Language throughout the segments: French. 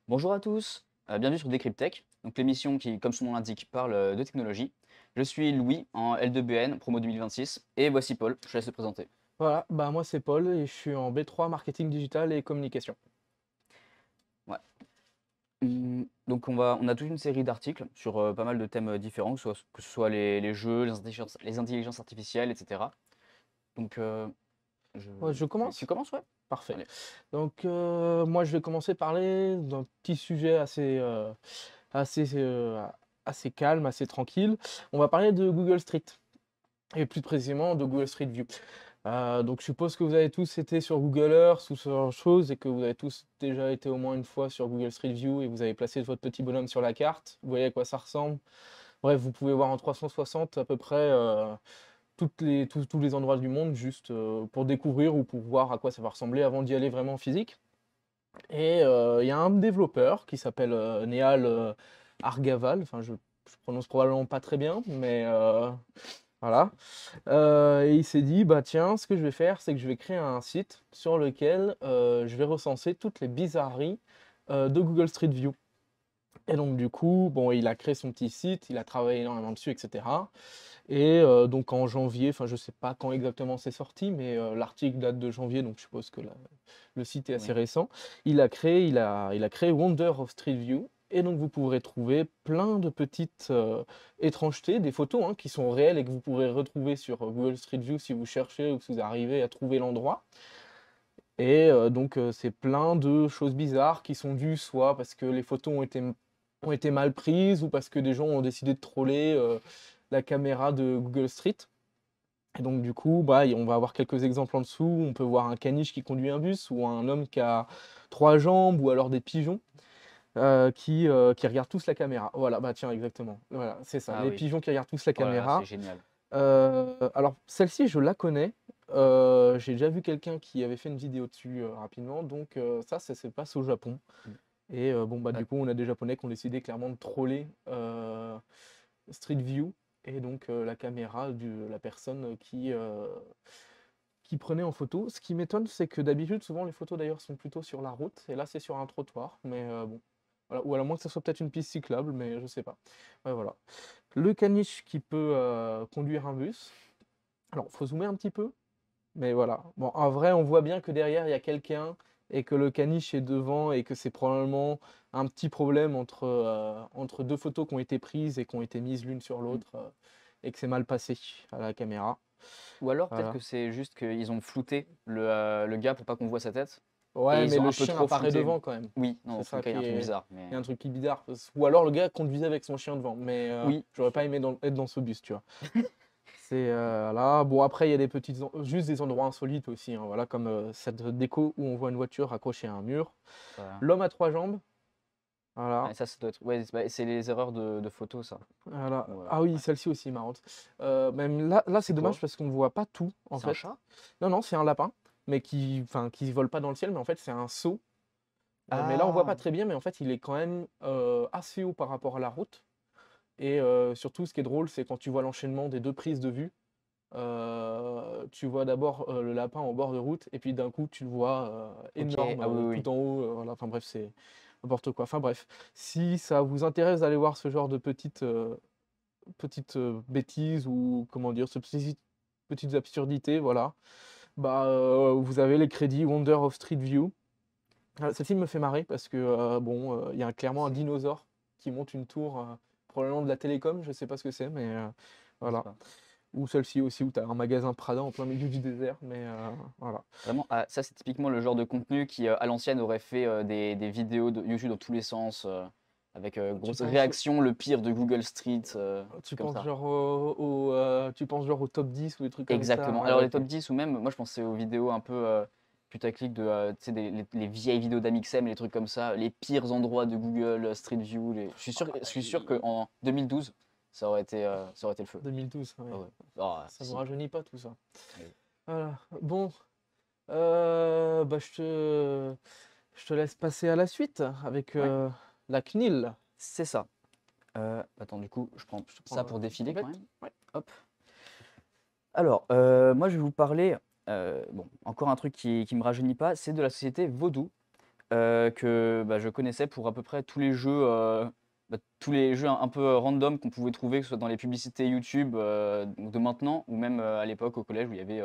Bonjour à tous, bienvenue sur Decryptech, donc l'émission qui, comme son nom l'indique, parle de technologie. Je suis Louis en L2BN, promo 2026, et voici Paul, je te laisse te présenter. Voilà, bah moi c'est Paul et je suis en B3 marketing digital et communication. Ouais. Donc on a toute une série d'articles sur pas mal de thèmes différents, que ce soit les jeux, les intelligences artificielles, etc. Donc je... Ouais, je tu commence? commences, ouais? Parfait. Allez. Donc moi je vais commencer par parler d'un petit sujet assez, assez calme, assez tranquille. On va parler de Google Street et plus précisément de Google Street View. Donc je suppose que vous avez tous été sur Google Earth ou ce genre de choses et que vous avez tous déjà été au moins une fois sur Google Street View et vous avez placé votre petit bonhomme sur la carte. Vous voyez à quoi ça ressemble. Bref, vous pouvez voir en 360 à peu près tous les endroits du monde juste pour découvrir ou pour voir à quoi ça va ressembler avant d'y aller vraiment en physique. Et il y a un développeur qui s'appelle Nehal Argaval, enfin je prononce probablement pas très bien, mais voilà. Et il s'est dit, bah tiens, ce que je vais faire, c'est que je vais créer un site sur lequel je vais recenser toutes les bizarreries de Google Street View. Et donc du coup, bon, il a créé son petit site, il a travaillé énormément dessus, etc. Et donc en janvier, enfin je sais pas quand exactement c'est sorti, mais l'article date de janvier, donc je suppose que le site est assez Oui. récent. Il a créé Wonder of Street View, et donc vous pourrez trouver plein de petites étrangetés, des photos hein, qui sont réelles et que vous pourrez retrouver sur Google Street View si vous cherchez ou si vous arrivez à trouver l'endroit. Et donc c'est plein de choses bizarres qui sont dues soit parce que les photos ont été mal prises ou parce que des gens ont décidé de troller la caméra de Google Street. Et donc du coup, bah, on va avoir quelques exemples en dessous. On peut voir un caniche qui conduit un bus ou un homme qui a trois jambes ou alors des pigeons qui regardent tous la caméra. Voilà, bah tiens, exactement. Voilà, c'est ça, Ah les oui, pigeons qui regardent tous la oh là là, c'est caméra. génial. Alors celle-ci, je la connais. J'ai déjà vu quelqu'un qui avait fait une vidéo dessus rapidement. Donc ça se passe au Japon. Mm. Et bon, bah Ah, du coup, on a des Japonais qui ont décidé clairement de troller Street View et donc la caméra de la personne qui prenait en photo. Ce qui m'étonne, c'est que d'habitude, souvent les photos d'ailleurs sont plutôt sur la route, et là c'est sur un trottoir, mais bon. Voilà. Ou à moins que ce soit peut-être une piste cyclable, mais je sais pas. Ouais, voilà. Le caniche qui peut conduire un bus. Alors, faut zoomer un petit peu, mais voilà. Bon, en vrai, on voit bien que derrière, il y a quelqu'un et que le caniche est devant et que c'est probablement un petit problème entre deux photos qui ont été prises et qui ont été mises l'une sur mm. l'autre et que c'est mal passé à la caméra. Ou alors peut-être Voilà. que c'est juste qu'ils ont flouté le gars pour pas qu'on voit sa tête. Et Ouais, mais ils ont le un peu chien trop apparaît flouté. devant quand même. Oui, non, C'est dans tous les ça cas, il y a qui un truc est. bizarre. Il y a un truc qui est bizarre. Ou alors le gars conduisait avec son chien devant. Mais Oui, j'aurais pas aimé être dans ce bus, tu vois. C'est là. Bon, après, il y a juste des endroits insolites aussi, hein, voilà, comme cette déco où on voit une voiture accrochée à un mur. voilà. L'homme à trois jambes. Ah, Voilà. ça doit être. Ouais, c'est les erreurs de photos, ça. Voilà. Ou, Ah oui, ouais. celle-ci aussi est marrante. Même là c'est C'est dommage quoi? parce qu'on ne voit pas tout, en C'est un fait. chat? Non, non, c'est un lapin, mais qui vole pas dans le ciel, mais en fait, c'est un seau. Mais là, on voit pas Ah, très bien, mais en fait, il est quand même assez haut par rapport à la route. Et surtout, ce qui est drôle, c'est quand tu vois l'enchaînement des deux prises de vue. Tu vois d'abord le lapin en bord de route, et puis d'un coup, tu le vois ok. énorme Ah oui, oui, oui. tout en haut. Voilà. Enfin bref, c'est n'importe quoi. Enfin bref, si ça vous intéresse d'aller voir ce genre de petites bêtises ou comment dire, petites absurdités, voilà. Bah, vous avez les crédits Wonder of Street View. Celle-ci me fait marrer parce que bon, il y a clairement un C'est. dinosaure qui monte une tour, probablement de la télécom, je sais pas ce que c'est, mais Je sais voilà. pas. Ou celle-ci aussi où tu as un magasin Prada en plein milieu du désert, mais voilà. Vraiment, ah, ça, c'est typiquement le genre de contenu qui, à l'ancienne, aurait fait des vidéos de YouTube dans tous les sens, avec Tu grosse penses, réaction, le pire de Google Street, tu trucs comme penses ça. genre tu penses genre au top 10 ou des trucs comme ça? Exactement. Ouais, Alors, les ok. top 10 ou même, moi, je pensais aux vidéos un peu putaclic de, tu sais, les vieilles vidéos d'Amixem, les trucs comme ça, les pires endroits de Google Street View. Je suis sûr qu'en 2012, ça aurait été le feu. 2012, Ah ouais. ouais. Ah, Ça ne si. rajeunit pas tout ça. Oui. Voilà. Bon, bah, je te laisse passer à la suite avec Ouais, la CNIL. c'est ça. Attends, du coup, je prends Je te prends ça pour une défiler quand tablette. même. Ouais. Hop. Alors, moi, je vais vous parler, bon, encore un truc qui me rajeunit pas, c'est de la société Vaudou. que bah, je connaissais pour à peu près tous les jeux un peu random qu'on pouvait trouver, que ce soit dans les publicités YouTube donc de maintenant, ou même à l'époque au collège où il y avait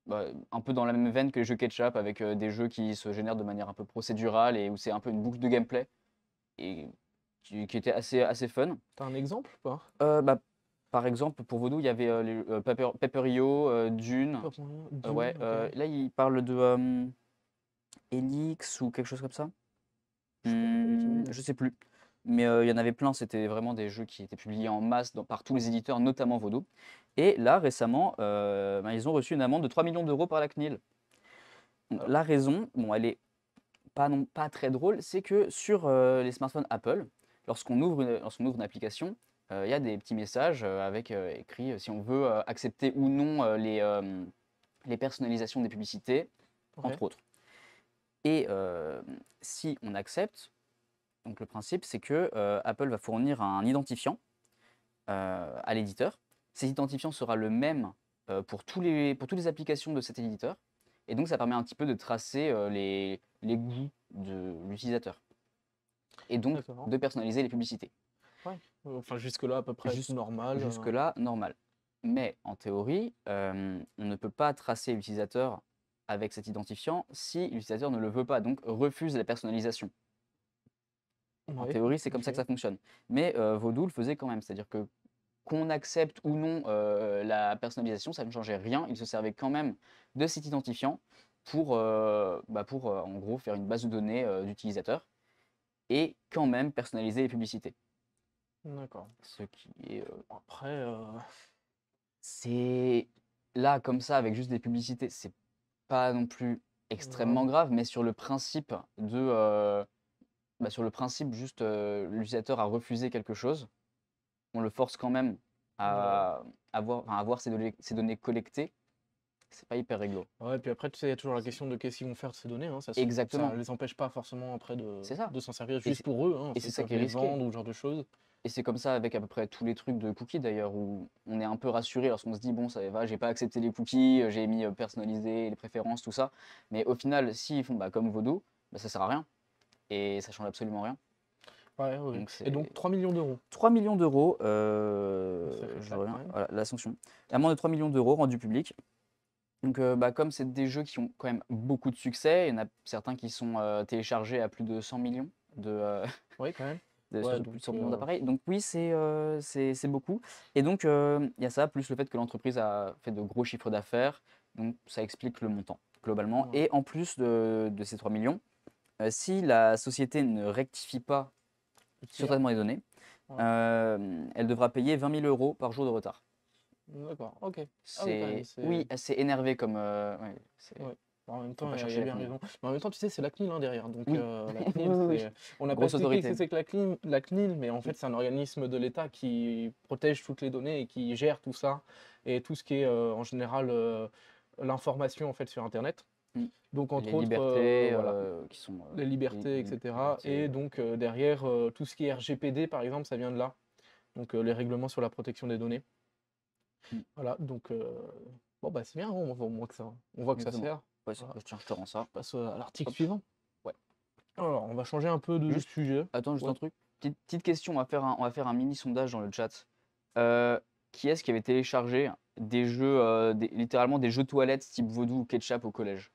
bah, un peu dans la même veine que les jeux Ketchup, avec des jeux qui se génèrent de manière un peu procédurale et où c'est un peu une boucle de gameplay et qui était assez fun. T'as un exemple ou pas? Bah, par exemple, pour Vodou, il y avait Paper.io, Dune. Pas pour rien. Ouais, Dune, ok. là, il parle de Helix ou quelque chose comme ça. Je connais pas du tout. Je sais plus. Mais il y en avait plein, c'était vraiment des jeux qui étaient publiés en masse par tous les éditeurs, notamment Vodou. Et là, récemment, ben, ils ont reçu une amende de 3 millions d'euros par la CNIL. Donc, Ah, la raison, bon, elle est pas très drôle, c'est que sur les smartphones Apple, lorsqu'on ouvre une application, il y a des petits messages avec écrit si on veut accepter ou non les personnalisations des publicités, ok. entre autres. Et si on accepte, donc le principe c'est que Apple va fournir un identifiant à l'éditeur. Cet identifiant sera le même pour toutes les applications de cet éditeur. Et donc ça permet un petit peu de tracer les goûts de l'utilisateur. Et donc D'accord. de personnaliser les publicités. Ouais. Enfin, jusque-là, à peu près Jus- normal. Jusque-là, normal. Mais en théorie, on ne peut pas tracer l'utilisateur avec cet identifiant si l'utilisateur ne le veut pas, donc refuse la personnalisation. En Ouais, théorie, c'est comme ça que ok. ça fonctionne. Mais Vodou le faisait quand même, c'est-à-dire que qu'on accepte ou non la personnalisation, ça ne changeait rien. Il se servait quand même de cet identifiant pour en gros faire une base de données d'utilisateurs et quand même personnaliser les publicités. D'accord. Ce qui est, Après, c'est là comme ça avec juste des publicités, c'est pas non plus extrêmement grave. grave, mais sur le principe juste l'utilisateur a refusé quelque chose, on le force quand même Ouais. à avoir ses données collectées, c'est pas hyper réglo. Ouais, puis après, tu sais, il y a toujours la C'est- question de qu'est-ce qu'ils vont faire de ces données, hein. Ça Exactement, les empêche pas forcément après c'est ça. de s'en servir Et juste c'est pour eux, hein. et Ils c'est ça peuvent qui est les risqué. vendre ou ce genre de choses. Et c'est comme ça avec à peu près tous les trucs de cookies d'ailleurs, où on est un peu rassuré lorsqu'on se dit bon ça va, j'ai pas accepté les cookies, j'ai mis personnalisé les préférences, tout ça. Mais au final, s'ils font bah, comme Voodoo, bah, ça sert à rien. Et ça change absolument rien. Ouais, ouais, ouais. Donc Et c'est donc, 3 millions d'euros. 3 millions d'euros, Un sacré je claque quand reviens, même. voilà, la sanction. Amende de 3 millions d'euros rendue publique. Donc bah, comme c'est des jeux qui ont quand même beaucoup de succès, il y en a certains qui sont téléchargés à plus de 100 millions de, Oui, quand même. sur Ouais, plus de donc, 100 millions d'appareils. Donc oui, c'est beaucoup. Et donc il y a ça, plus le fait que l'entreprise a fait de gros chiffres d'affaires. Donc ça explique le montant, globalement. ouais. Et en plus de ces 3 millions, si la société ne rectifie pas Le sur le tir. traitement des données, Ouais. elle devra payer 20 000 euros par jour de retard. D'accord, ok. Ah oui, quand même, C'est, c'est... oui, assez énervé comme... ouais, Ouais. Bon, en même faut temps, pas il y chercher a les bien fonds. raison. Mais en même temps, tu sais, c'est la CNIL hein, derrière. Donc, Oui, la oui, CNIL, oui, oui. c'est... On n'a pas Grosse expliqué ce que autorité. c'est que la CNIL, mais en fait, c'est un organisme de l'État qui protège toutes les données et qui gère tout ça. Et tout ce qui est, en général, l'information, en fait, sur Internet. Mm. Donc, Les entre autres, libertés voilà, qui sont... les libertés, etc. libertés, Et donc, derrière, tout ce qui est RGPD, par exemple, ça vient de là. Donc, les règlements sur la protection des données. mm, Voilà, donc, bon, bah, c'est bien, hein, on voit au moins que ça, on voit que ça exactement. sert. Ouais, Voilà. tiens, je te rends ça. Je passe à l'article Hop. suivant. Ouais. Alors, on va changer un peu de Juste, sujet. attends, juste Ouais. un truc. Petite question, on va faire un mini sondage dans le chat. Euh, qui est-ce qui avait téléchargé des jeux, littéralement des jeux toilettes type Vodou ou Ketchup au collège?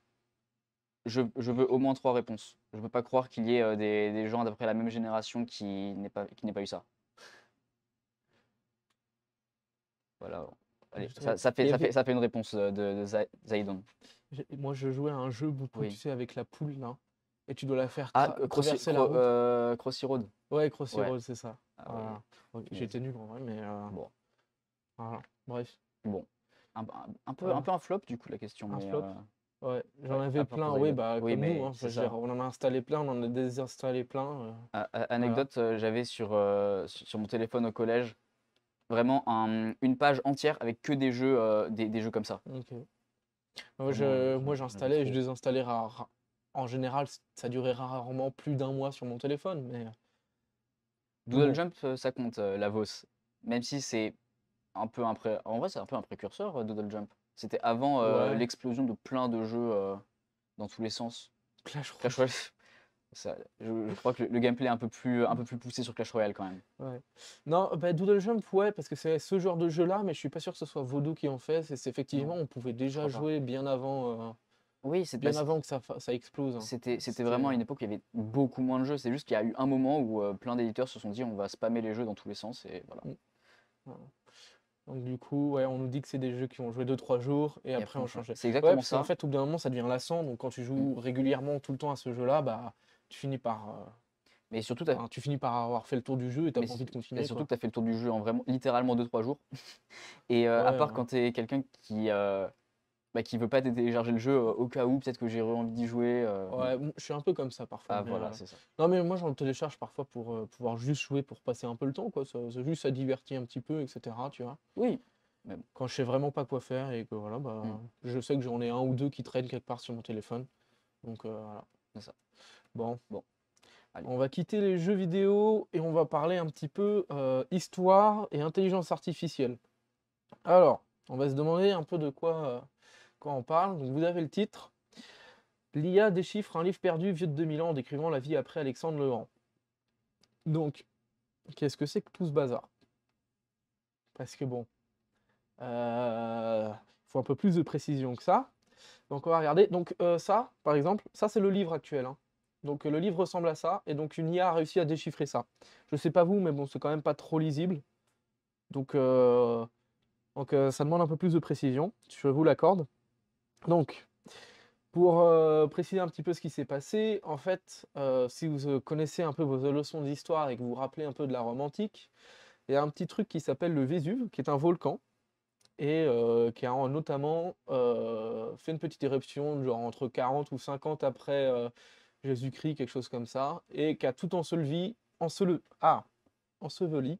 Je veux au moins 3 réponses. Je ne peux pas croire qu'il y ait des gens d'après la même génération qui n'aient pas eu ça. Voilà. Allez, Il y avait... ça fait une réponse de Zaidon. Moi, je jouais à un jeu beaucoup, tu Oui. sais, avec la poule, là. Et tu dois la faire Ah, traverser la route. Crossy Road. Ouais, Crossy Ouais. Road, c'est ça. Ah oui, Voilà. Ok, punaise. j'étais nul en vrai, mais Bon, voilà. Bref. bon. Un Voilà. peu un flop du coup la question, Un mais flop. Ouais, j'en ouais, avais à part plein, pour oui, Zaidon. bah Oui, comme nous, mais hein. Enfin, c'est je veux dire, ça. on en a installé plein, on en a désinstallé plein. Voilà. Anecdote, j'avais sur mon téléphone au collège vraiment une page entière avec que des jeux, des jeux comme ça. Ok. Vraiment, Moi, j'en avais j'installais et je trop. désinstallais En général, ça durait rarement plus d'un mois sur mon téléphone, mais Doodle bon. Jump, ça compte, la VOS. Même si c'est en vrai, c'est un peu un précurseur, Doodle Jump. C'était avant Ouais, l'explosion de plein de jeux dans tous les sens. Clash Clash Royale. Royale, Je crois que le gameplay est un peu plus poussé sur Clash Royale quand même. Ouais. Non, bah, Doodle Jump, ouais, parce que c'est ce genre de jeu-là, mais je suis pas sûr que ce soit Voodoo qui en fait. Effectivement, Non, on pouvait je déjà crois pas. jouer Oui, bien avant que ça explose, hein. c'était C'était, vraiment une époque où il y avait beaucoup moins de jeux. C'est juste qu'il y a eu un moment où plein d'éditeurs se sont dit on va spammer les jeux dans tous les sens et voilà. mm, voilà. Donc du coup, ouais, on nous dit que c'est des jeux qui ont joué 2 3 jours et Et après après on on change. changeait. C'est Ouais, exactement parce qu'en ça. fait, au bout d'un moment, ça devient lassant. Donc quand tu Mm. joues régulièrement tout le temps à ce jeu-là, bah, tu finis par, Mais surtout, enfin, tu finis par avoir fait le tour du jeu et t'as mais pas envie de mais continuer, surtout quoi. que tu as fait le tour du jeu en vraiment littéralement 2 3 jours. Et à Ouais, part quand tu es quelqu'un qui veut pas télécharger le jeu au cas où peut-être que j'ai envie d'y jouer. Bon, ouais, je suis un peu comme ça parfois, ah mais voilà, c'est ça. non, mais moi j'en télécharge parfois pour pouvoir juste jouer, pour passer un peu le temps, quoi. Juste ça divertit un petit peu, etc. Tu vois. Oui, mais bon. Quand je sais vraiment pas quoi faire et que voilà, bah, Mm. je sais que j'en ai un ou deux qui traînent quelque part sur mon téléphone. Donc voilà. C'est ça. Bon, Bon, allez. on va quitter les jeux vidéo et on va parler un petit peu histoire et intelligence artificielle. Alors, on va se demander un peu de quoi on parle. Donc vous avez le titre. L'IA déchiffre un livre perdu vieux de 2000 ans en décrivant la vie après Alexandre le Grand. Donc, qu'est-ce que c'est que tout ce bazar? Parce que bon, il faut un peu plus de précision que ça. Donc on va regarder. Donc ça, par exemple, ça c'est le livre actuel, hein. Donc le livre ressemble à ça, et donc une IA a réussi à déchiffrer ça. Je sais pas vous, mais bon, c'est quand même pas trop lisible. Donc, ça demande un peu plus de précision, je vous l'accorde. Donc, pour préciser un petit peu ce qui s'est passé, en fait, si vous connaissez un peu vos leçons d'histoire et que vous vous rappelez un peu de la Rome antique, il y a un petit truc qui s'appelle le Vésuve, qui est un volcan, et qui a notamment fait une petite éruption, genre entre 40 ou 50 après Jésus-Christ, quelque chose comme ça, et qui a tout enseveli,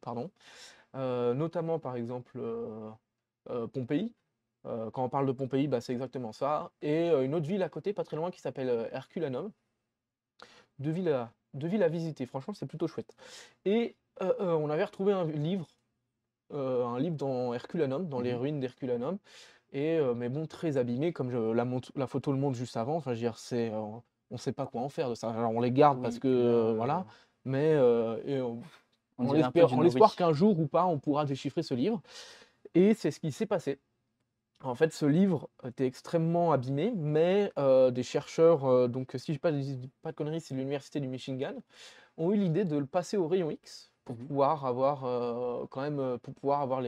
pardon, notamment par exemple Pompéi. Quand on parle de Pompéi, bah, c'est exactement ça. Et une autre ville à côté, pas très loin, qui s'appelle Herculanum. Deux villes à visiter, franchement, c'est plutôt chouette. Et on avait retrouvé un livre dans Herculanum, dans les Mhm. ruines d'Herculanum. Et mais bon, très abîmé, comme la photo le montre juste avant. Enfin, je veux dire, on sait pas quoi en faire de ça. Alors, on les garde parce Oui, que là, voilà, mais on dirait un peu du en l'espoir Nori. qu'un jour ou pas, on pourra déchiffrer ce livre. Et c'est ce qui s'est passé. En fait, ce livre était extrêmement abîmé, mais des chercheurs, donc si je dis pas de conneries, c'est l'université du Michigan, ont eu l'idée de le passer au rayon X pour Mhm. pouvoir avoir quand même pour pouvoir avoir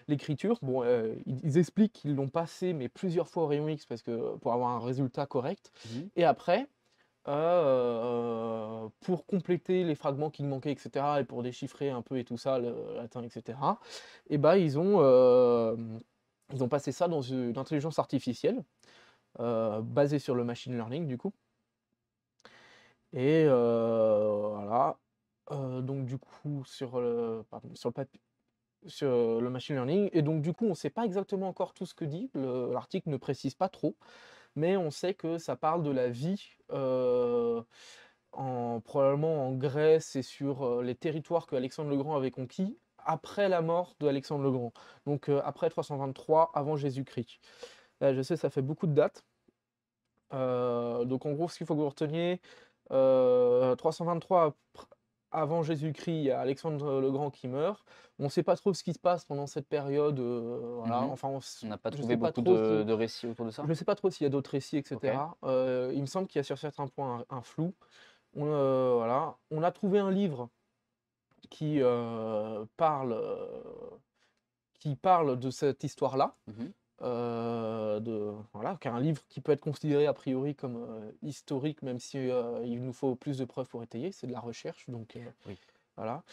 l'écriture. Bon, ils expliquent qu'ils l'ont passé, mais plusieurs fois au rayon X parce que pour avoir un résultat correct. Mhm. Et après, pour compléter les fragments qui manquaient, etc., et pour déchiffrer un peu et tout ça, le latin, etc., et ben ils ont passé ça dans une intelligence artificielle basée sur le machine learning du coup. Et voilà. Donc du coup sur le machine learning. Et donc du coup, on ne sait pas exactement encore tout ce que dit. L'article ne précise pas trop, mais on sait que ça parle de la vie probablement en Grèce et sur les territoires que Alexandre le Grand avait conquis après la mort de Alexandre le Grand. Donc après 323 avant Jésus-Christ. Là, je sais, ça fait beaucoup de dates. Donc en gros, ce qu'il faut que vous reteniez, 323 avant Jésus-Christ, il y a Alexandre le Grand qui meurt. On ne sait pas trop ce qui se passe pendant cette période. Voilà. Mhm. Enfin, On n'a pas je trouvé sais pas beaucoup trop si, de récits autour de ça. je sais pas trop s'il y a d'autres récits, Ok. etc. Il me semble qu'il y a sur certains points un flou. Voilà. On a trouvé un livre qui parle de cette histoire-là. Mhm. Voilà, qui est un livre qui peut être considéré a priori comme historique, même si il nous faut plus de preuves pour étayer, c'est de la recherche, donc Oui. voilà.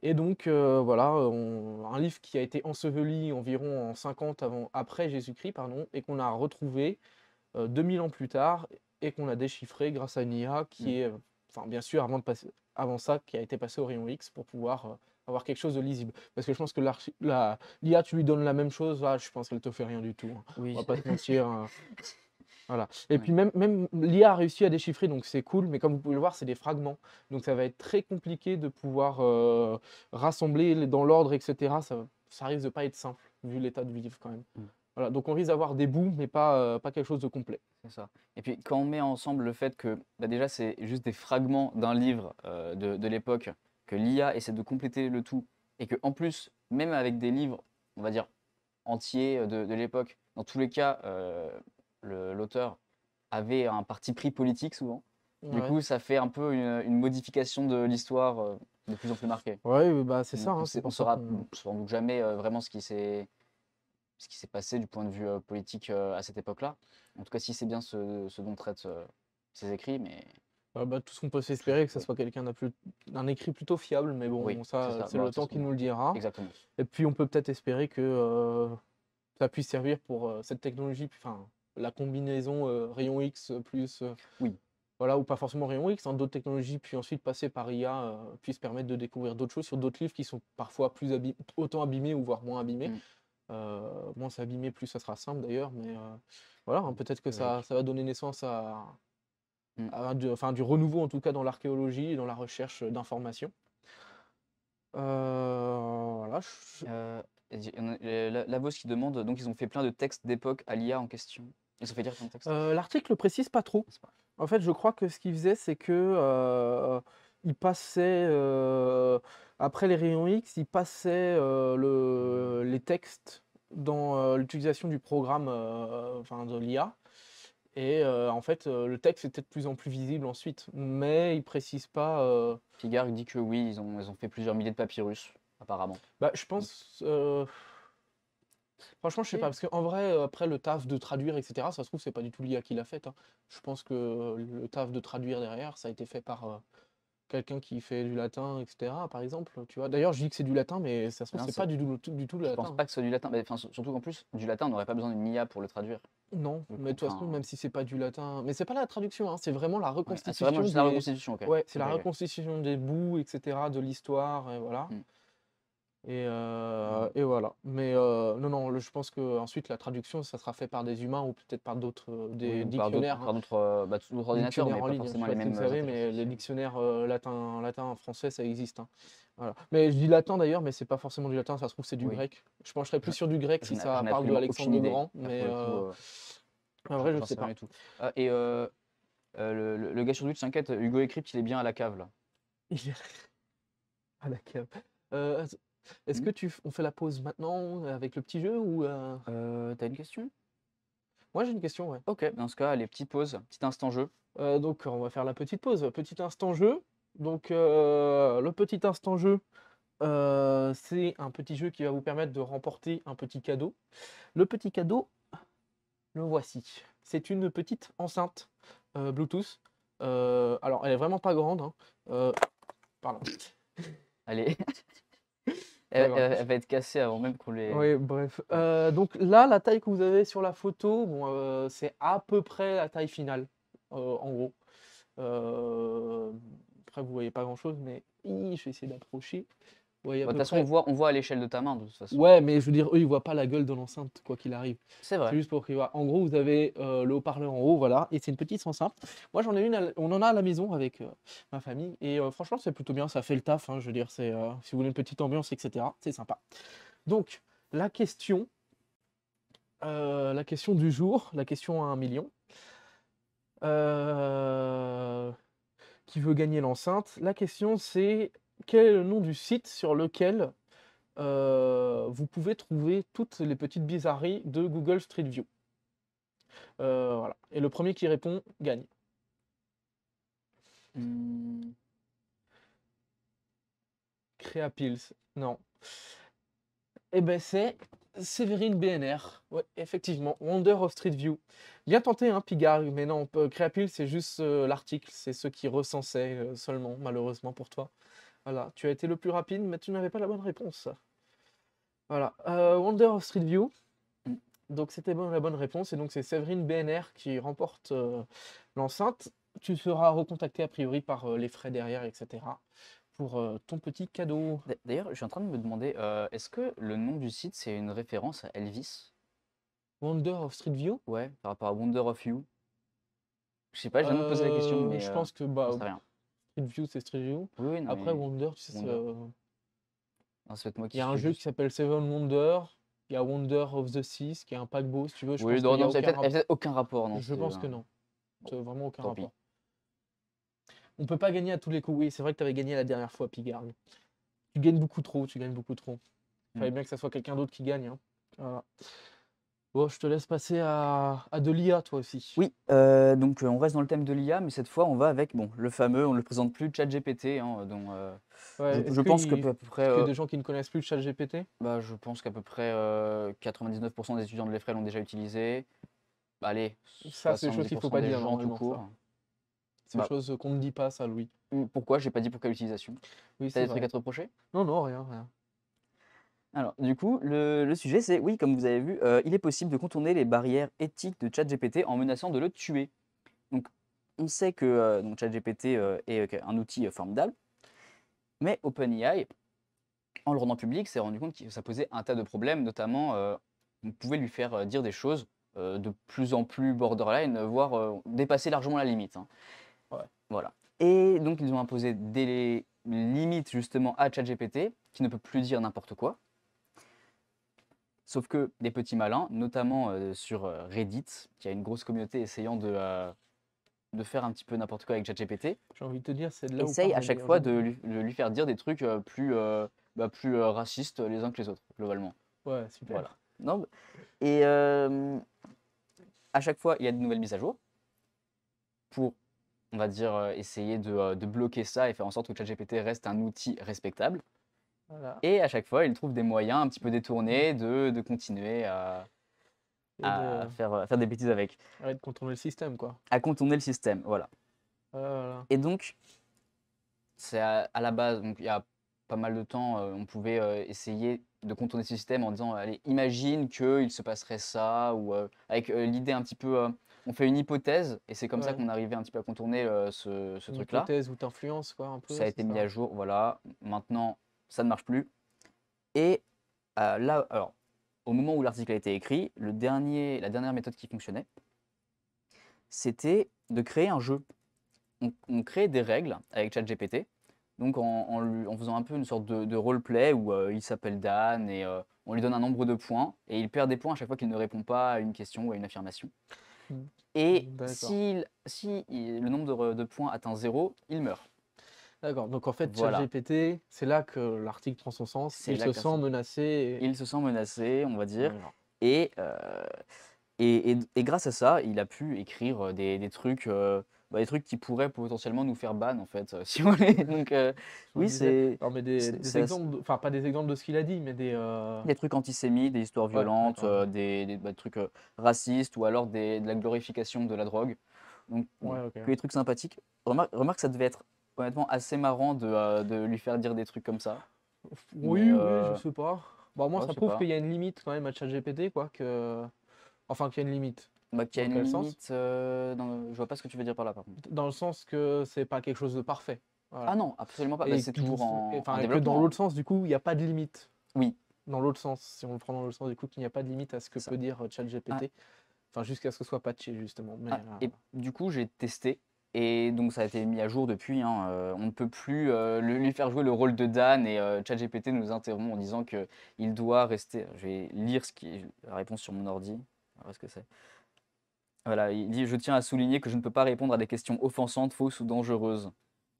Et donc voilà, un livre qui a été enseveli environ en 50 après Jésus-Christ, pardon, et qu'on a retrouvé 2000 ans plus tard, et qu'on a déchiffré grâce à une IA Mm. qui est, enfin bien sûr avant ça, qui a été passé au rayon X pour pouvoir avoir quelque chose de lisible. Parce que je pense que l'IA, tu lui donnes la même chose, là, je pense qu'elle te fait rien du tout, hein. On Oui. va pas se mentir, voilà. Et Ouais. puis même l'IA a réussi à déchiffrer, donc c'est cool, mais comme vous pouvez le voir, c'est des fragments. Donc ça va être très compliqué de pouvoir rassembler dans l'ordre, etc. Ça risque de pas être simple, vu l'état du livre quand même. Mm. Voilà, donc on risque d'avoir des bouts, mais pas quelque chose de complet. C'est ça. Et puis quand on met ensemble le fait que bah, déjà c'est juste des fragments d'un livre de l'époque, que l'IA essaie de compléter le tout, et que en plus, même avec des livres, on va dire, entiers de l'époque, dans tous les cas, l'auteur avait un parti pris politique souvent. Du Ouais, coup, ça fait un peu une modification de l'histoire de plus en plus marquée. ouais, bah c'est ça, Donc hein, c'est on pour ça saura qu'on. sans doute jamais vraiment ce qui s'est passé du point de vue politique à cette époque-là. En tout cas, si c'est bien ce dont traitent ces écrits, mais Bah, tout ce qu'on peut s'espérer, que ce oui, soit quelqu'un d'un écrit plutôt fiable, mais oui, bon, c'est ça, ça. c'est Bon, de le toute temps qui façon, nous le dira. exactement. Et puis, on peut peut-être espérer que ça puisse servir pour cette technologie, enfin, la combinaison rayon X plus, Oui, voilà, ou pas forcément rayon X, hein, d'autres technologies, puis ensuite passer par IA puisse permettre de découvrir d'autres choses sur d'autres livres qui sont parfois autant abîmés ou voire moins abîmés. mm, Moins c'est abîmé, plus ça sera simple d'ailleurs, mais voilà, hein, peut-être que ça, logique. ça va donner naissance Mm. enfin, du renouveau en tout cas dans l'archéologie et dans la recherche d'informations. Voilà. Lavos qui demande, donc ils ont fait plein de textes d'époque à l'IA en question. Ils ont fait dire plein de textes. L'article précise pas trop. C'est pas- En fait, je crois que ce qu'il faisait, c'est que il passait après les rayons X, il passait les textes dans l'utilisation du programme, enfin de l'IA. Et en fait, le texte était de plus en plus visible ensuite, mais il précise pas. Pigard dit que oui, ils ont fait plusieurs milliers de papyrus, apparemment. Bah, je Donc, pense. Franchement, je sais pas, ok. parce qu'en vrai, après le taf de traduire, etc., ça se trouve, c'est pas du tout l'IA qui l'a fait, hein. Je pense que le taf de traduire derrière, ça a été fait par quelqu'un qui fait du latin, etc., par exemple, tu vois. D'ailleurs, je dis que c'est du latin, mais ça se trouve, Non, c'est pas du tout le je pense latin, hein. pas que ce soit du latin. Enfin, surtout qu'en plus, du latin, on n'aurait pas besoin d'une IA pour le traduire. Non, Du mais coup, de toute façon, enfin, même si c'est pas du latin, mais c'est pas la traduction, hein, c'est vraiment la ouais. Ah, c'est vraiment reconstitution juste la des. reconstitution, ok. Ouais, c'est Ok, la ok. reconstitution des bouts, etc., de l'histoire, et voilà. Mm. Et voilà. Mais non, non, je pense que ensuite la traduction, ça sera fait par des humains ou peut-être par d'autres, Oui, des ou par d'autres dictionnaires, hein. par d'autres d'autres ordinateurs, Dictionnaires mais en pas ligne, je sais forcément pas les si vous mêmes savez, intelligences mais les artificielles. dictionnaires latin, français, ça existe, hein. Voilà. Mais je dis latin d'ailleurs, mais c'est pas forcément du latin, ça se trouve c'est du Oui, grec. Je pencherais je, plus sur du grec si je ça n'ai parle de absolument aucune Alexandre le idée. Grand, Là, mais pour le coup, en vrai, je j'en sais sais rien pas. du tout. Ah, et le gars sur Twitch s'inquiète, Hugo Ecript, il est bien à la cave, là. Il est à la cave. Euh, Est-ce Hmm. que on fait la pause maintenant avec le petit jeu ou T'as une question? Moi j'ai une question, ouais. Ok, dans ce cas, les petites pauses, petit instant jeu. Donc on va faire la petite pause, petit instant jeu. Donc le petit instant jeu, c'est un petit jeu qui va vous permettre de remporter un petit cadeau. Le petit cadeau, le voici. C'est une petite enceinte Bluetooth. Alors elle est vraiment pas grande, hein. Pardon, Allez, pas grande. elle va être cassée avant même qu'on les. Oui, bref. Donc là, la taille que vous avez sur la photo, bon, c'est à peu près la taille finale, en gros. Euh, Après, vous voyez pas grand-chose, mais je vais essayer d'approcher. Vous voyez à Bon, de peu toute façon, près. on voit à l'échelle de ta main, de toute façon. Ouais, mais je veux dire, eux, ils voient pas la gueule de l'enceinte, quoi qu'il arrive. C'est C'est vrai. juste pour qu'ils voient. En gros, vous avez le haut-parleur en haut, voilà, et c'est une petite enceinte. Moi, j'en ai une, on en a à la maison avec ma famille, et franchement, c'est plutôt bien, ça fait le taf, hein, je veux dire, c'est si vous voulez une petite ambiance, etc., c'est sympa. Donc, la question du jour, la question à 1 million, euh, qui veut gagner l'enceinte. La question, c'est quel est le nom du site sur lequel vous pouvez trouver toutes les petites bizarreries de Google Street View. Voilà. Et le premier qui répond gagne. Hmm, Créapills, non. Eh ben c'est Séverine BNR. Ouais, effectivement. Wonder of Street View. Bien tenté, hein, Pigard, mais non, Créapills, c'est juste l'article, c'est ce qui recensait seulement, malheureusement pour toi. Voilà, tu as été le plus rapide, mais tu n'avais pas la bonne réponse. Voilà. Wonder of Street View. hmm. Donc c'était la bonne réponse. Et donc c'est Séverine BNR qui remporte l'enceinte. Tu seras recontacté a priori par les frais derrière, etc. pour ton petit cadeau. D'ailleurs, je suis en train de me demander, est-ce que le nom du site, c'est une référence à Elvis? Wonder of Street View. Ouais, par rapport à Wonder of You. Je sais pas, je viens de me poser la question, mais Je pense que j'en bah, sais rien. Street View, c'est Street View. Oui, oui, non, Après mais Wonder, tu sais, Wonder. Non, c'est peut-être moi il qui y a un suis jeu qui juste. s'appelle Seven Wonder. Il y a Wonder of the Seas, qui est un paquebot, si tu veux. Je Oui, pense non, qu'il n'y a non, ça aucun a peut-être aucun rapport, non, Je c'est pense que non. bon, C'est vraiment aucun tant pis. rapport. On peut pas gagner à tous les coups. Oui, c'est vrai que tu avais gagné la dernière fois, Pigard. Tu gagnes beaucoup trop, tu gagnes beaucoup trop. Fallait bien que ça soit quelqu'un d'autre qui gagne, hein. Voilà. Bon, je te laisse passer à de l'IA, toi aussi. Oui, donc on reste dans le thème de l'IA, mais cette fois on va avec bon, le fameux, on ne le présente plus, ChatGPT, hein, dont Ouais, je pense qu'à peu près, est-ce qu'il y a des gens qui ne connaissent plus le ChatGPT? bah, je pense qu'à peu près 99% des étudiants de l'EFRE l'ont déjà utilisé. Bah, allez, Ça, c'est des choses qu'il faut 70% pas des dire gens tout normalement, ça. court. C'est des Bah, choses qu'on ne dit pas, ça, Louis. pourquoi? J'ai pas dit pour quelle utilisation. Oui, T'as c'est des trucs vrai. à te reprocher? Non, non, rien, rien. Alors, du coup, le sujet, c'est, oui, comme vous avez vu, il est possible de contourner les barrières éthiques de ChatGPT en menaçant de le tuer. Donc, on sait que donc ChatGPT est un outil formidable, mais OpenAI, en le rendant public, s'est rendu compte que ça posait un tas de problèmes, notamment, on pouvait lui faire dire des choses de plus en plus borderline, voire dépasser largement la limite, hein. Ouais. Voilà. Et donc, ils ont imposé des limites justement à ChatGPT, qui ne peut plus dire n'importe quoi. Sauf que des petits malins, notamment sur Reddit, qui a une grosse communauté essayant de faire un petit peu n'importe quoi avec ChatGPT, J'ai envie de te dire, c'est de là où essayent part à la chaque meilleure fois idée. de lui faire dire des trucs plus racistes les uns que les autres, globalement. Ouais, super. Voilà. Non, et à chaque fois, il y a de nouvelles mises à jour pour, on va dire, essayer de bloquer ça et faire en sorte que ChatGPT reste un outil respectable. Voilà. Et à chaque fois, il trouve des moyens un petit peu détournés de continuer Et de... à faire des bêtises avec, Arrête de contourner le système, quoi. à contourner le système. Voilà. Voilà. Et donc, c'est à la base, donc il y a pas mal de temps, on pouvait essayer de contourner ce système en disant, allez, imagine qu'il se passerait ça, ou avec l'idée un petit peu, on fait une hypothèse, et c'est comme ça Ouais. qu'on arrivait un petit peu à contourner ce Une truc-là. hypothèse ou t'influence, quoi, un peu, Ça a c'est été mis ça? à jour, voilà. Maintenant, ça ne marche plus. Et là, alors, au moment où l'article a été écrit, la dernière méthode qui fonctionnait, c'était de créer un jeu. On crée des règles avec ChatGPT, donc en faisant un peu une sorte de roleplay où il s'appelle Dan et on lui donne un nombre de points et il perd des points à chaque fois qu'il ne répond pas à une question ou à une affirmation. Mm. Et D'accord. si le nombre de points atteint 0, il meurt. D'accord. Donc en fait, Voilà, ChatGPT, c'est là que l'article prend son sens. c'est Il là se que sent menacé. il se sent menacé, on va dire, D'accord. et, et grâce à ça, il a pu écrire des trucs qui pourraient potentiellement nous faire ban, en fait, si on voulait. Donc, Je me oui, disais, non, mais des c'est exemples, enfin pas des exemples de ce qu'il a dit, mais des trucs antisémites, des histoires Ouais, violentes, d'accord, ok. des trucs racistes ou alors de la glorification de la drogue. Donc, bon, Ouais, ok. que des trucs sympathiques. Remarque, ça devait être honnêtement assez marrant de lui faire dire des trucs comme ça. Mais, Oui, oui, je sais pas. Bon, moi, ouais, je ça sais prouve pas. qu'il y a une limite quand même à ChatGPT, quoi, que... Enfin, qu'il y a une limite. Bah, qu'il y a Dans une quel sens? limite, je vois pas ce que tu veux dire par là, par contre. Dans le sens que c'est pas quelque chose de parfait. Ah Voilà. non, absolument pas. Bah, Et c'est du toujours coup, en enfin, que dans développement, l'autre hein. sens, du coup, il n'y a pas de limite. Oui, Dans l'autre sens, si on le prend dans l'autre sens, du coup, qu'il n'y a pas de limite à ce que c'est ça. peut dire Ah, ChatGPT. Enfin, jusqu'à ce que ce soit patché, justement. Mais et du coup, j'ai testé. Et donc, ça a été mis à jour depuis, hein. On ne peut plus lui faire jouer le rôle de Dan. Et ChatGPT nous interrompt en disant qu'il doit rester. Je vais lire la réponse sur mon ordi. Alors, est-ce que c'est? Voilà, il dit: Je tiens à souligner que je ne peux pas répondre à des questions offensantes, fausses ou dangereuses.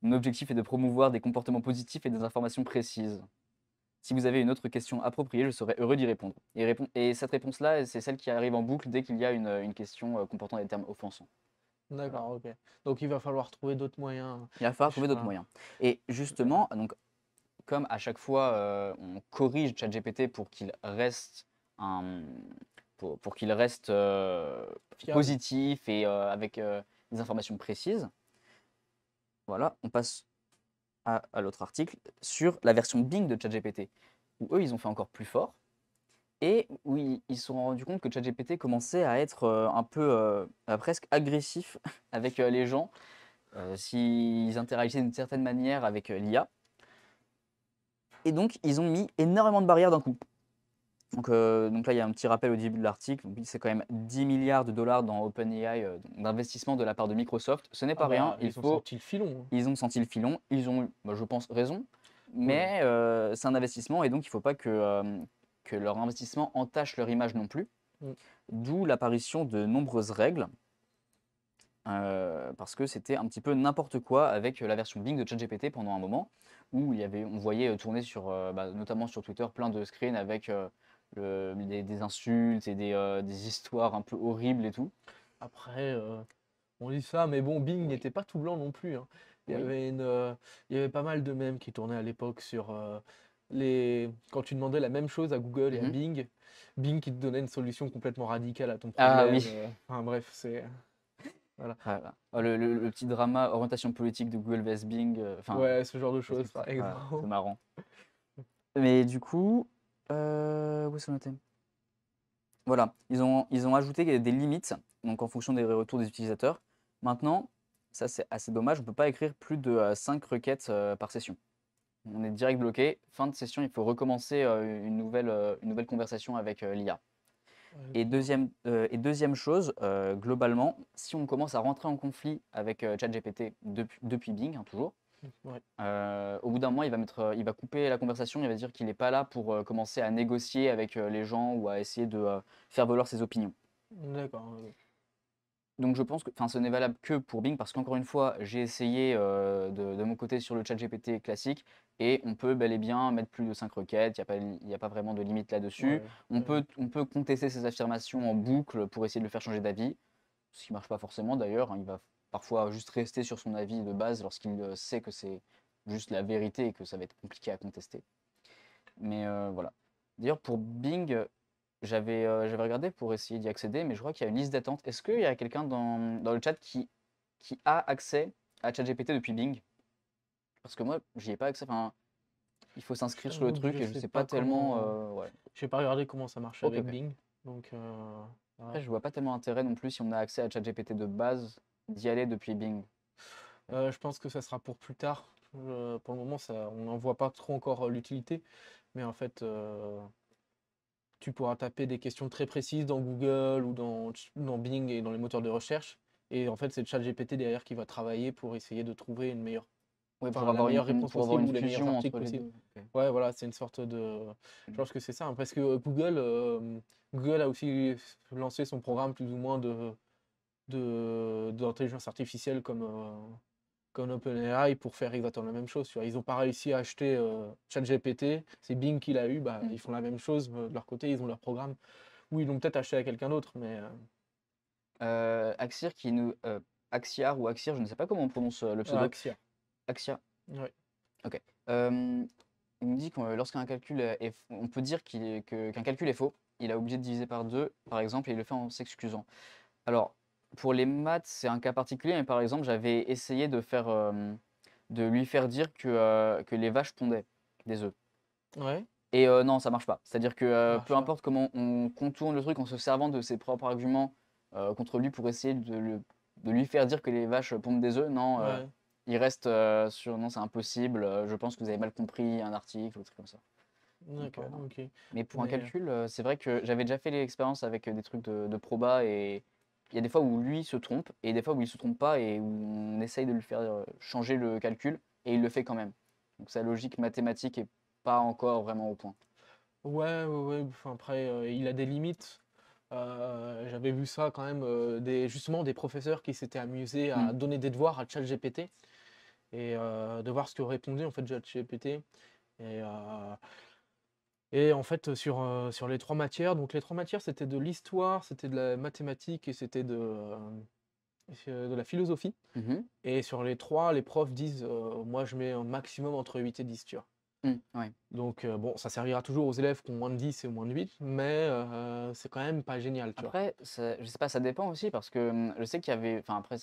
Mon objectif est de promouvoir des comportements positifs et des informations précises. Si vous avez une autre question appropriée, je serai heureux d'y répondre. Et cette réponse-là, c'est celle qui arrive en boucle dès qu'il y a une question comportant des termes offensants. Voilà. d'accord, ok. Donc, il va falloir trouver d'autres moyens. Il va falloir trouver d'autres Voilà. moyens. Et justement, donc, comme à chaque fois, on corrige ChatGPT pour qu'il reste, un, pour qu'il reste Fiable. positif et avec des informations précises, voilà, on passe à l'autre article sur la version Bing de ChatGPT, où eux, ils ont fait encore plus fort. Et où ils se sont rendus compte que ChatGPT commençait à être un peu presque agressif avec les gens s'ils interagissaient d'une certaine manière avec l'IA. Et donc, ils ont mis énormément de barrières d'un coup. Donc là, il y a un petit rappel au début de l'article. Donc, c'est quand même 10 milliards de dollars dans OpenAI d'investissement de la part de Microsoft. Ce n'est Ah pas rien. bah, ils ont senti le filon, hein. Ils ont senti le filon. Ils ont eu, bah, je pense, raison. Oui. Mais c'est un investissement et donc il ne faut pas que que leur investissement entache leur image non plus, Mm. d'où l'apparition de nombreuses règles, parce que c'était un petit peu n'importe quoi avec la version Bing de ChatGPT pendant un moment, où on voyait tourner notamment sur Twitter, plein de screens avec des insultes et des histoires un peu horribles et tout. Après, on dit ça, mais bon, Bing n'était pas tout blanc non plus, hein. Il y Oui. avait il y avait pas mal de mèmes qui tournaient à l'époque sur quand tu demandais la même chose à Google et à Mhm. Bing, Bing qui te donnait une solution complètement radicale à ton Ah problème. oui. Enfin bref, c'est voilà. Voilà. Le petit drama orientation politique de Google vs Bing, enfin, Ouais, ce genre de parce que choses, par voilà, c'est exemple. marrant. Mais du coup, où est-ce qu'on était? Voilà, ils ont ajouté des limites, donc en fonction des retours des utilisateurs. Maintenant, ça c'est assez dommage, on ne peut pas écrire plus de 5 requêtes par session. On est direct bloqué. Fin de session, il faut recommencer une nouvelle conversation avec l'IA. Et deuxième chose, globalement, si on commence à rentrer en conflit avec ChatGPT depuis Bing, hein, toujours, Ouais, au bout d'un moment, il va couper la conversation, il va dire qu'il n'est pas là pour commencer à négocier avec les gens ou à essayer de faire valoir ses opinions. d'accord. Donc je pense que, enfin, ce n'est valable que pour Bing parce qu'encore une fois, j'ai essayé de mon côté sur le chat GPT classique et on peut bel et bien mettre plus de 5 requêtes, il y a pas vraiment de limite là-dessus. Ouais, On peut contester ses affirmations en boucle pour essayer de le faire changer d'avis, ce qui ne marche pas forcément d'ailleurs, hein. Il va parfois juste rester sur son avis de base lorsqu'il sait que c'est juste la vérité et que ça va être compliqué à contester. Mais voilà. D'ailleurs, pour Bing, j'avais regardé pour essayer d'y accéder, mais je crois qu'il y a une liste d'attente. Est-ce qu'il y a quelqu'un dans le chat qui a accès à ChatGPT depuis Bing? Parce que moi, j'y ai pas accès. Enfin, il faut je s'inscrire sur le t'avoue que truc je et je sais sais pas pas tellement. comment. Ouais. J'ai pas regardé comment ça marche Ok, avec ok. Bing, donc Après, voilà. je vois pas tellement intérêt non plus si on a accès à ChatGPT de base d'y aller depuis Bing. Je pense que ça sera pour plus tard. Pour le moment, on n'en voit pas trop encore l'utilité, mais en fait, tu pourras taper des questions très précises dans Google ou dans Bing et dans les moteurs de recherche. Et en fait, c'est ChatGPT derrière qui va travailler pour essayer de trouver une meilleure, Oui, enfin, la meilleure réponse pour avoir possible une ou les meilleurs fusion articles entre les possibles. deux. Ok. Ouais, voilà, c'est une sorte de. Je pense que c'est ça, hein, parce que Google a aussi lancé son programme plus ou moins d'intelligence artificielle comme OpenAI pour faire exactement la même chose. Tu vois. Ils n'ont pas réussi à acheter ChatGPT, c'est Bing qui l'a eu, bah, Mm. ils font la même chose de leur côté, ils ont leur programme. Ou ils l'ont peut-être acheté à quelqu'un d'autre, mais Axir Axiar ou Axir, je ne sais pas comment on prononce le pseudo. Axia. Axia. Ouais. Ok. Il me dit que lorsqu'un calcul on peut dire qu'un calcul est faux, il a oublié de diviser par 2, par exemple, et il le fait en s'excusant. Alors, pour les maths, c'est un cas particulier, mais par exemple, j'avais essayé de lui faire dire que les vaches pondaient des œufs. Ouais, Et non, ça marche pas. C'est-à-dire que ça peu marche pas. importe comment on contourne le truc en se servant de ses propres arguments contre lui pour essayer de lui faire dire que les vaches pondent des œufs, non, Ouais, il reste sur non, c'est impossible, je pense que vous avez mal compris un article ou un truc comme ça. Donc, d'accord, non. ok. Mais pour un Mais calcul, c'est vrai que j'avais déjà fait l'expérience avec des trucs de proba et il y a des fois où lui se trompe et des fois où il se trompe pas et où on essaye de lui faire changer le calcul et il le fait quand même. Donc sa logique mathématique est pas encore vraiment au point. ouais, ouais, enfin, après, il a des limites. J'avais vu ça quand même, justement des professeurs qui s'étaient amusés Hmm. à donner des devoirs à ChatGPT et de voir ce que répondait en fait ChatGPT. Et, euh, et en fait, sur les trois matières, donc les trois matières, c'était de l'histoire, c'était de la mathématique et c'était de la philosophie. Mhm. Et sur les trois, les profs disent, moi je mets un maximum entre 8 et 10, tu vois. Ouais. Donc bon, ça servira toujours aux élèves qui ont moins de 10 et moins de 8, mais c'est quand même pas génial, tu vois. Après, je sais pas, ça dépend aussi parce que je sais qu'il y avait, enfin après,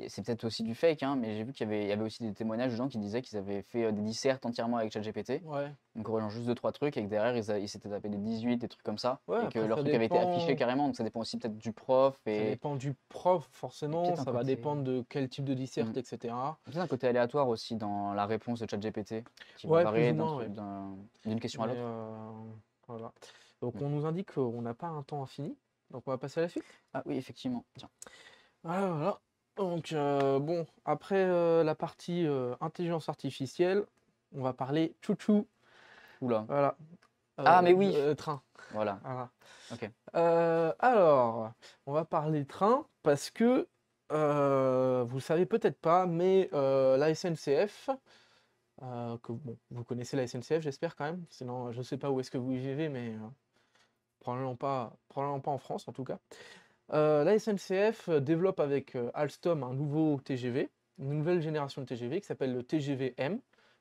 c'est peut-être aussi du fake, hein, mais j'ai vu qu'il y avait aussi des témoignages de gens qui disaient qu'ils avaient fait des dissertes entièrement avec ChatGPT, Ouais, donc en corrigeant juste deux trois trucs et que derrière ils s'étaient tapé des 18, des trucs comme ça, ouais, et que après leur ça truc avait été affiché dépend. carrément, donc ça dépend aussi peut-être du prof Ça et dépend du prof, il y a forcément, peut-être un ça va côté, dépendre de quel type de hmm, disserte, etc. peut-être un côté aléatoire aussi dans la réponse de ChatGPT qui va Ouais, plus varier ou moins, ouais. d'une question à Mais l'autre. voilà. Donc Hmm. on nous indique qu'on n'a pas un temps infini, donc on va passer à la suite. Ah oui, effectivement. Tiens. Voilà, voilà. Donc bon, après la partie intelligence artificielle, on va parler chouchou. Oula. Voilà. Ah, mais oui! Train. Voilà, Voilà. ok. Alors, on va parler train parce que vous le savez peut-être pas, mais la SNCF, que bon, vous connaissez la SNCF, j'espère quand même. Sinon, je ne sais pas où est-ce que vous y vivez, mais probablement pas en France en tout cas. La SNCF développe avec Alstom un nouveau TGV, une nouvelle génération de TGV qui s'appelle le TGV M.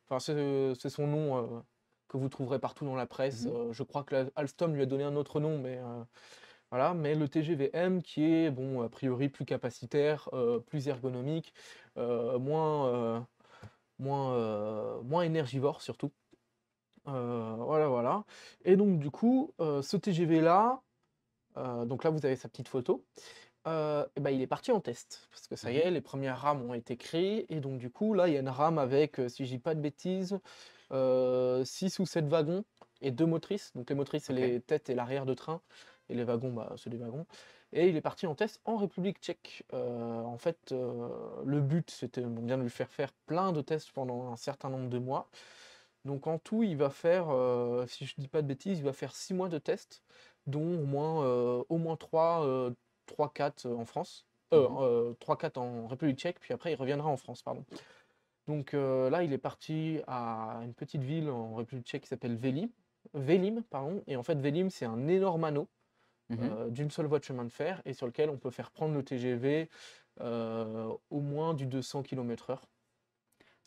Enfin, c'est son nom que vous trouverez partout dans la presse. Mhm. Je crois que Alstom lui a donné un autre nom, mais voilà. Mais le TGV M qui est, bon, a priori plus capacitaire, plus ergonomique, moins énergivore surtout. Voilà, voilà. Et donc, du coup, ce TGV-là, donc là, vous avez sa petite photo. Et ben, il est parti en test. Parce que ça y Mhm. est, les premières rames ont été créées. Et donc, du coup, là, il y a une rame avec, si je dis pas de bêtises, 6 ou 7 wagons et 2 motrices. Donc, les motrices, c'est Ok. les têtes et l'arrière de train. Et les wagons, bah, c'est des wagons. Et il est parti en test en République tchèque. En fait, le but, c'était bien de lui faire plein de tests pendant un certain nombre de mois. Donc en tout, il va faire, si je dis pas de bêtises, il va faire 6 mois de tests, dont au moins 3-4 en France. Mhm. 3-4 en République tchèque, puis après il reviendra en France, pardon. Donc là, il est parti à une petite ville en République tchèque qui s'appelle Velim, pardon. Et en fait, Velim, c'est un énorme anneau Mhm. d'une seule voie de chemin de fer et sur lequel on peut faire prendre le TGV au moins du 200 km/h.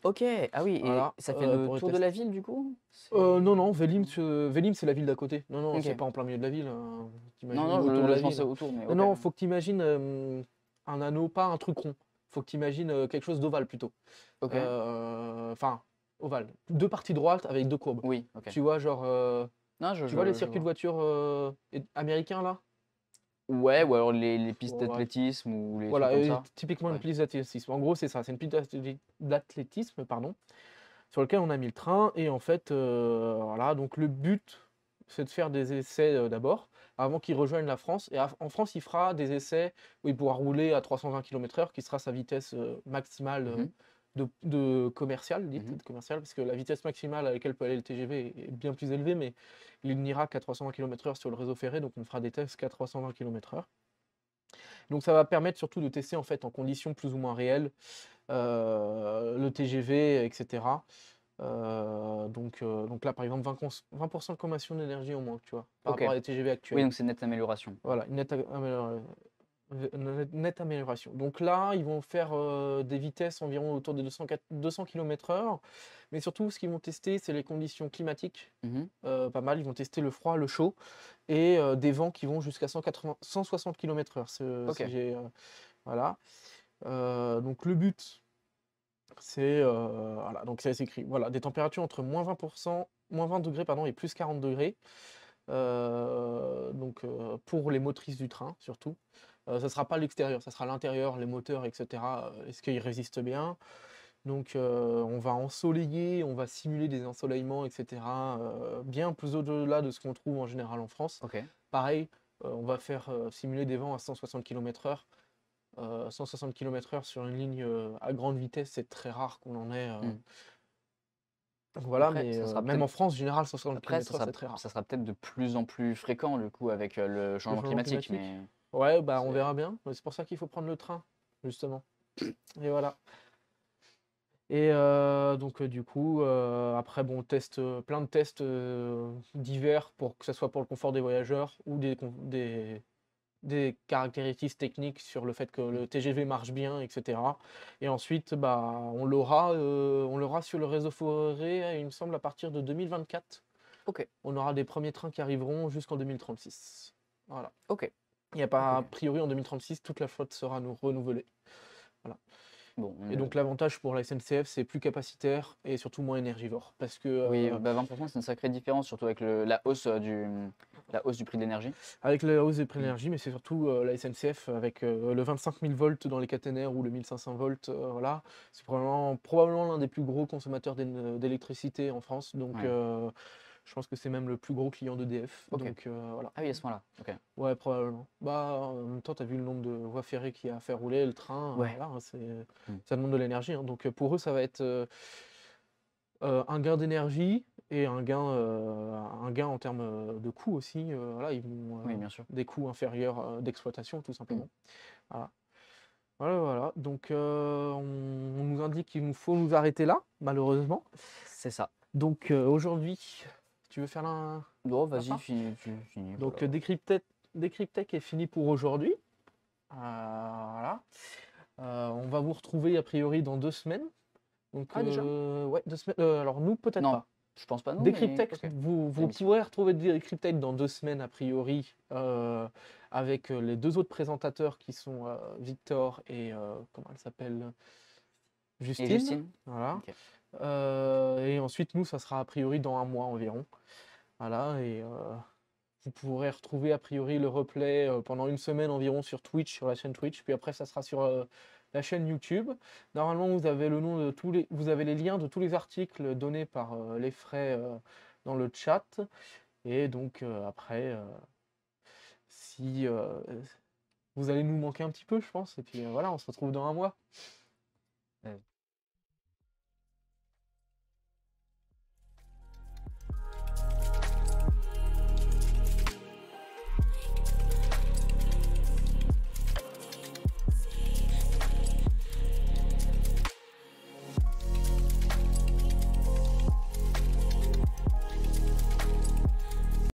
Ok, ah oui, et Voilà, ça fait le pour les tour de la tests. ville du coup? Non, non, Non. Vélim, c'est la ville d'à côté. Non, non, c'est Ok. pas en plein milieu de la ville, Non, t'imagines, non, ou autour de je la pensais ville. autour, mais Non, ok. non, faut que t'imagines un anneau, pas un truc rond. Faut que t'imagines quelque chose d'ovale plutôt. Ok, Enfin, ovale. Deux parties droites avec deux courbes. oui, ok. Tu vois, genre, Non, tu vois les je circuits de vois. voiture américains là? Ouais, ou alors les pistes Ouais, ouais. d'athlétisme ou les trucs Voilà, comme et ça. typiquement une Ouais. piste d'athlétisme. En gros, c'est ça, c'est une piste d'athlétisme, pardon, sur lequel on a mis le train. Et en fait, voilà, donc le but, c'est de faire des essais d'abord, avant qu'il rejoigne la France. Et en France, il fera des essais où il pourra rouler à 320 km/h, qui sera sa vitesse maximale Mhm. de commercial, dite Mhm. de commercial, parce que la vitesse maximale à laquelle peut aller le TGV est bien plus élevée, mais il n'ira qu'à 320 km/h sur le réseau ferré, donc on fera des tests qu'à 320 km/h. Donc ça va permettre surtout de tester en fait en conditions plus ou moins réelles le TGV, etc. Donc là, par exemple, 20% de consommation d'énergie en moins, tu vois, par Ok. rapport à les TGV Oui, actuels. donc c'est une nette amélioration. Voilà, une nette amélioration. Donc là, ils vont faire des vitesses environ autour de 200 km/h. Mais surtout, ce qu'ils vont tester, c'est les conditions climatiques. Mhm. Pas mal, ils vont tester le froid, le chaud et des vents qui vont jusqu'à 160 km/h. Ok. Voilà. Donc le but, c'est voilà, donc c'est écrit voilà, des températures entre -20 degrés pardon, et +40 degrés. Donc pour les motrices du train surtout. Ça ne sera pas l'extérieur, ça sera l'intérieur, les moteurs, etc. Est-ce qu'ils résistent bien? Donc on va ensoleiller, on va simuler des ensoleillements, etc. Bien plus au-delà de ce qu'on trouve en général en France. Ok. Pareil, on va faire simuler des vents à 160 km/h. 160 km/h sur une ligne à grande vitesse, c'est très rare qu'on en ait. Hmm. Voilà, Après, mais ça sera même peut-être en France, en général, 160 après, km/h, c'est très rare. ça sera peut-être de plus en plus fréquent du coup avec le Le changement changement climatique, climatique? mais Ouais, bah on c'est. verra bien. C'est pour ça qu'il faut prendre le train, justement. Et voilà. Et donc du coup, après, bon, plein de tests divers pour que ce soit pour le confort des voyageurs ou des caractéristiques techniques sur le fait que le TGV marche bien, etc. Et ensuite, bah, on l'aura sur le réseau ferré, il me semble, à partir de 2024. Ok. On aura des premiers trains qui arriveront jusqu'en 2036. Voilà. Ok. Il n'y a Ok. pas, a Ok. priori, en 2036, toute la flotte sera renouvelée. Voilà. Bon, Et donc l'avantage pour la SNCF, c'est plus capacitaire et surtout moins énergivore. Parce que oui, bah 20%, c'est une sacrée différence, surtout avec la hausse du prix de l'énergie. avec la hausse des prix de l'énergie, mais c'est surtout la SNCF avec le 25 000 volts dans les caténaires ou le 1500 volts, voilà, c'est probablement l'un des plus gros consommateurs d'électricité en France. Donc Ouais. je pense que c'est même le plus gros client d'EDF. Ok. Donc voilà. Ah oui, à ce moment-là. Ok. Ouais, probablement. Bah, en même temps, tu as vu le nombre de voies ferrées qu'il y a à faire rouler, le train, Ouais. voilà, hein, Hmm. ça demande de l'énergie, hein. Donc pour eux, ça va être un gain d'énergie et un gain en termes de coûts aussi. Voilà, ils vont Oui, bien sûr. des coûts inférieurs d'exploitation, tout Mm. simplement. Voilà. Voilà, voilà. Donc, on nous indique qu'il nous faut nous arrêter là, malheureusement. C'est ça. Donc, aujourd'hui, tu veux faire Bon, la vas-y, fin? finis, Donc, voilà. Decryptech est fini pour aujourd'hui. Voilà. On va vous retrouver a priori dans 2 semaines. Donc, Ah, déjà? ouais, 2 semaines. Alors, nous, peut-être Non, pas. je pense pas nous, mais Decryptech, ok. vous L'émission. pourrez retrouver Decryptech dans 2 semaines a priori, avec les deux autres présentateurs qui sont Victor et comment elle s'appelle? Et Justine. Justine? Voilà. Ok. Et ensuite, nous, ça sera a priori dans un mois environ. Voilà. Et vous pourrez retrouver a priori le replay pendant une semaine environ sur Twitch, sur la chaîne Twitch. Puis après, ça sera sur la chaîne YouTube. Normalement, vous avez le nom de vous avez les liens de tous les articles donnés par les frais dans le chat. Et donc après, si vous allez nous manquer un petit peu, je pense. Et puis voilà, on se retrouve dans un mois.